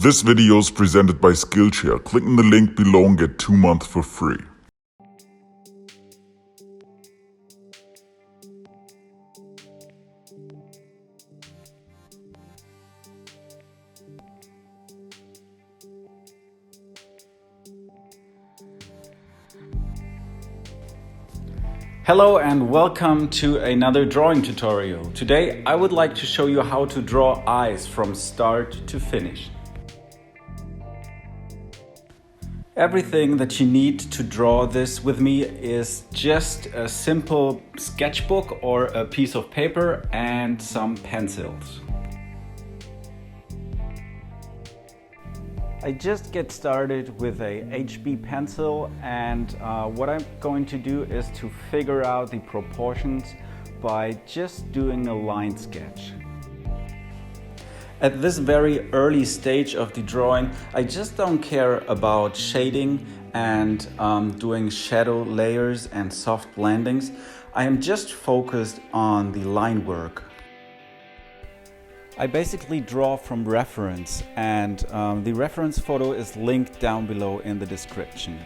This video is presented by Skillshare. Click on the link below and get 2 months for free. Hello and welcome to another drawing tutorial. Today I would like to show you how to draw eyes from start to finish. Everything that you need to draw this with me is just a simple sketchbook or a piece of paper and some pencils. I just get started with a HB pencil, and what I'm going to do is to figure out the proportions by just doing a line sketch. At this very early stage of the drawing, I just don't care about shading and doing shadow layers and soft blendings. I am just focused on the line work. I basically draw from reference, and the reference photo is linked down below in the description.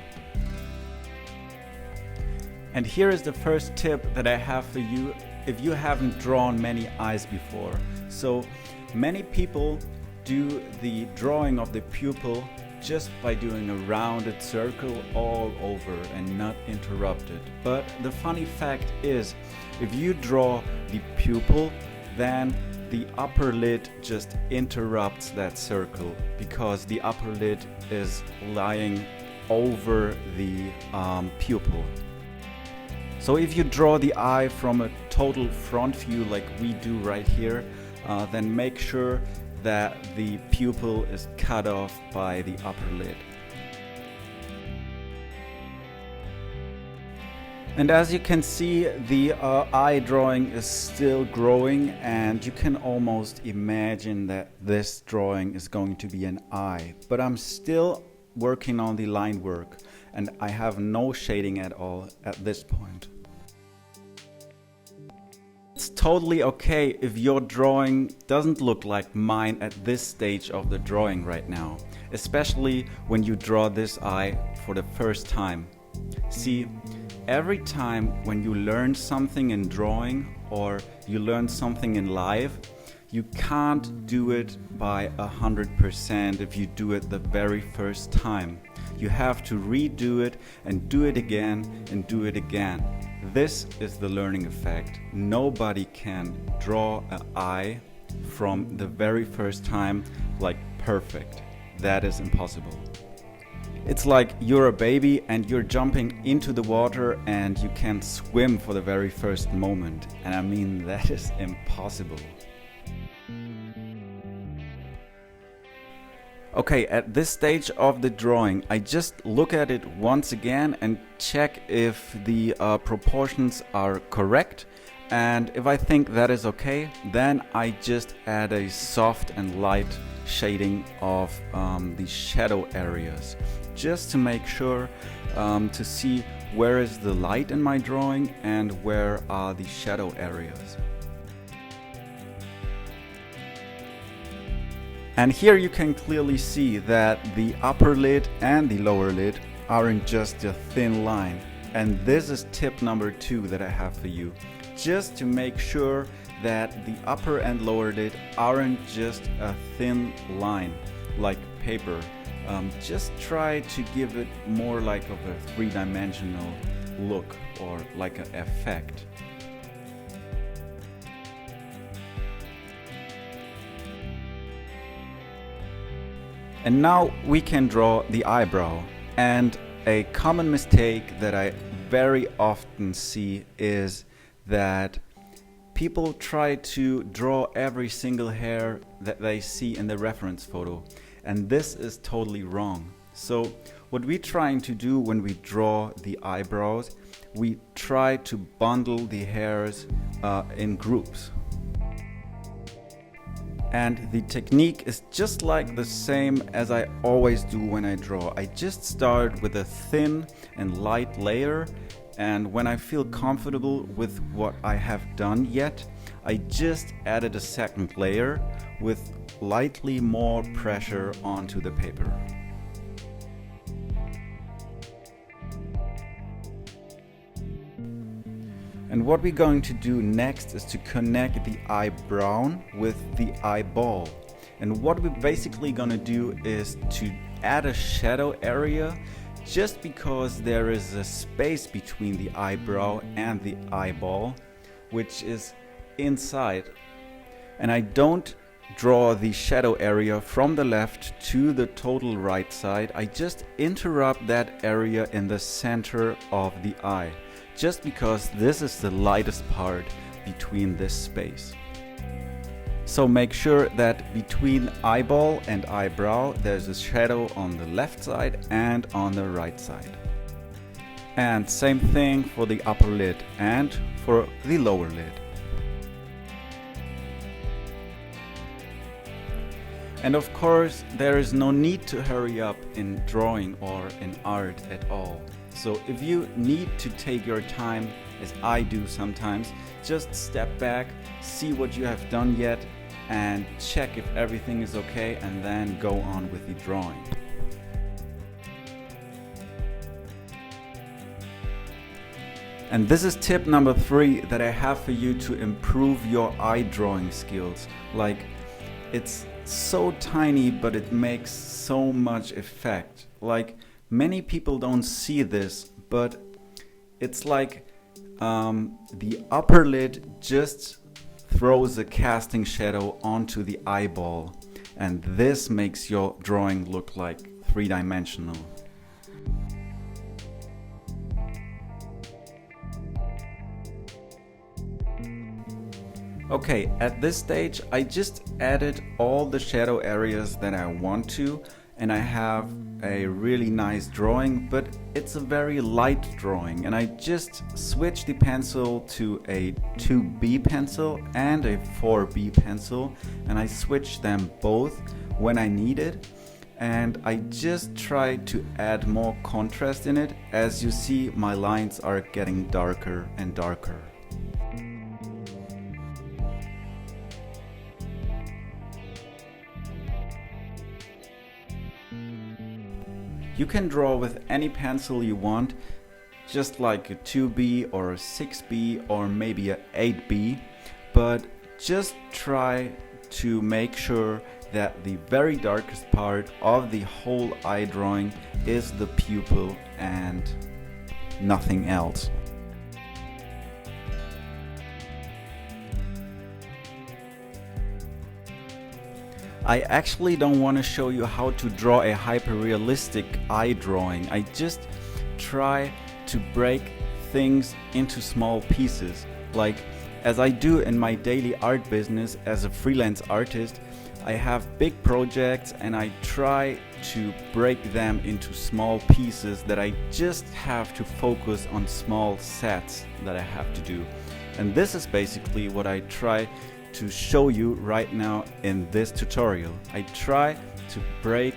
And here is the first tip that I have for you if you haven't drawn many eyes before. So many people do the drawing of the pupil just by doing a rounded circle all over and not interrupted. But the funny fact is, if you draw the pupil, then the upper lid just interrupts that circle because the upper lid is lying over the pupil. So if you draw the eye from a total front view like we do right here, then make sure that the pupil is cut off by the upper lid. And as you can see, the eye drawing is still growing, and you can almost imagine that this drawing is going to be an eye. But I'm still working on the line work, and I have no shading at all at this point. It's totally okay if your drawing doesn't look like mine at this stage of the drawing right now, especially when you draw this eye for the first time. See, every time when you learn something in drawing or you learn something in life, you can't do it by 100% if you do it the very first time. You have to redo it and do it again and do it again. This is the learning effect. Nobody can draw an eye from the very first time like perfect. That is impossible. It's like you're a baby and you're jumping into the water and you can swim for the very first moment. And I mean, that is impossible. Okay, at this stage of the drawing, I just look at it once again and check if the proportions are correct. And if I think that is okay, then I just add a soft and light shading of the shadow areas, just to make sure to see where is the light in my drawing and where are the shadow areas. And here you can clearly see that the upper lid and the lower lid are in just a thin line. And this is tip number 2 that I have for you. Just to make sure that the upper and lower lid aren't just a thin line like paper. Just try to give it more like of a three-dimensional look or like an effect. And now we can draw the eyebrow. And a common mistake that I very often see is that people try to draw every single hair that they see in the reference photo. And this is totally wrong. So what we're trying to do when we draw the eyebrows, we try to bundle the hairs in groups. And the technique is just like the same as I always do when I draw. I just start with a thin and light layer, and when I feel comfortable with what I have done yet, I just added a second layer with lightly more pressure onto the paper. And what we're going to do next is to connect the eyebrow with the eyeball. And what we're basically going to do is to add a shadow area just because there is a space between the eyebrow and the eyeball, which is inside. And I don't draw the shadow area from the left to the total right side. I just interrupt that area in the center of the eye, just because this is the lightest part between this space. So make sure that between eyeball and eyebrow there's a shadow on the left side and on the right side. And same thing for the upper lid and for the lower lid. And of course, there is no need to hurry up in drawing or in art at all. So if you need to take your time, as I do sometimes, just step back, see what you have done yet, and check if everything is okay, and then go on with the drawing. And this is tip number 3 that I have for you to improve your eye drawing skills. Like, it's so tiny, but it makes so much effect. Like, many people don't see this, but it's like the upper lid just throws a casting shadow onto the eyeball, and this makes your drawing look like three-dimensional. Okay, at this stage I just added all the shadow areas that I want to, and I have a really nice drawing, but it's a very light drawing, and I just switched the pencil to a 2B pencil and a 4B pencil, and I switched them both when I needed, and I just tried to add more contrast in it. As you see, my lines are getting darker and darker. You can draw with any pencil you want, just like a 2B or a 6B or maybe a 8B, but just try to make sure that the very darkest part of the whole eye drawing is the pupil and nothing else. I actually don't want to show you how to draw a hyper-realistic eye drawing. I just try to break things into small pieces. Like, as I do in my daily art business as a freelance artist, I have big projects and I try to break them into small pieces that I just have to focus on small sets that I have to do. And this is basically what I try to show you right now in this tutorial. I try to break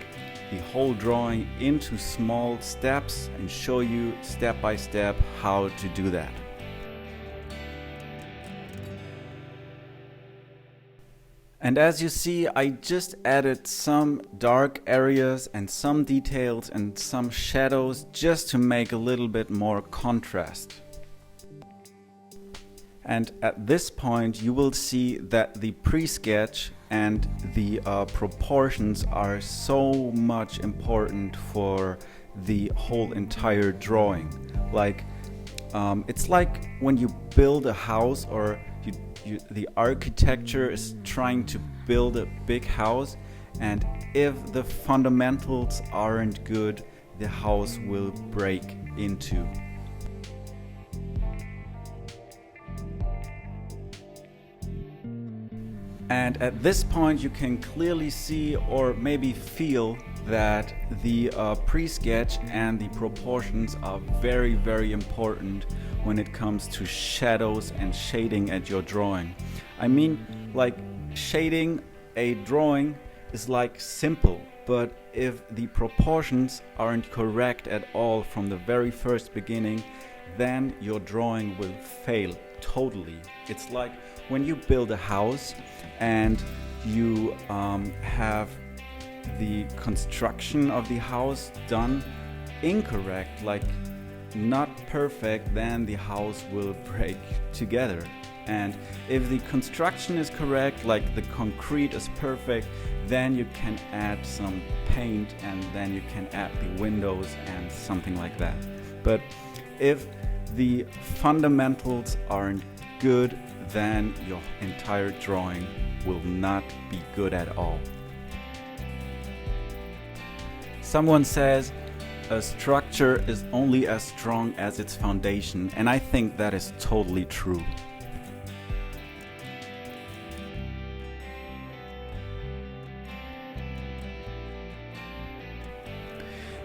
the whole drawing into small steps and show you step by step how to do that. And as you see, I just added some dark areas and some details and some shadows just to make a little bit more contrast. And at this point you will see that the pre-sketch and the proportions are so much important for the whole entire drawing. Like, it's like when you build a house, or the architecture is trying to build a big house, and if the fundamentals aren't good, the house will break into. And at this point you can clearly see, or maybe feel, that the pre-sketch and the proportions are very, very important when it comes to shadows and shading at your drawing. I mean, like, shading a drawing is like simple, but if the proportions aren't correct at all from the very first beginning, then your drawing will fail totally. It's like when you build a house and you have the construction of the house done incorrect, like not perfect, then the house will break together. And if the construction is correct, like the concrete is perfect, then you can add some paint and then you can add the windows and something like that. But if the fundamentals aren't good, then your entire drawing will not be good at all. Someone says a structure is only as strong as its foundation, and I think that is totally true.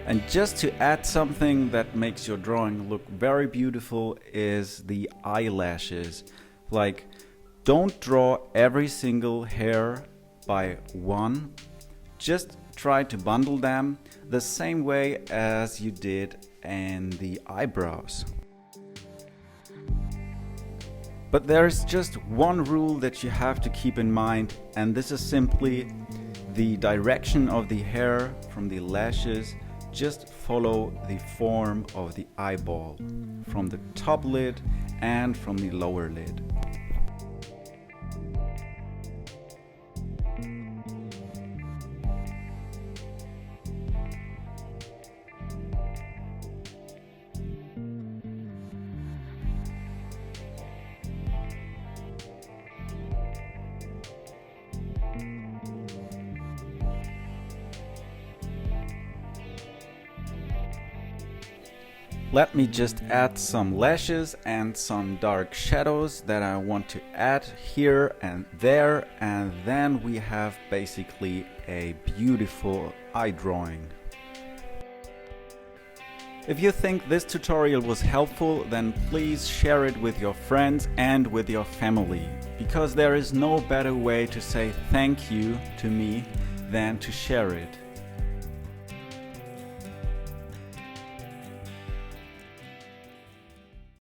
And just to add something that makes your drawing look very beautiful is the eyelashes. Like, don't draw every single hair by one. Just try to bundle them the same way as you did in the eyebrows. But there's just one rule that you have to keep in mind, and this is simply the direction of the hair from the lashes. Just follow the form of the eyeball from the top lid and from the lower lid. Let me just add some lashes and some dark shadows that I want to add here and there, and then we have basically a beautiful eye drawing. If you think this tutorial was helpful, then please share it with your friends and with your family, because there is no better way to say thank you to me than to share it.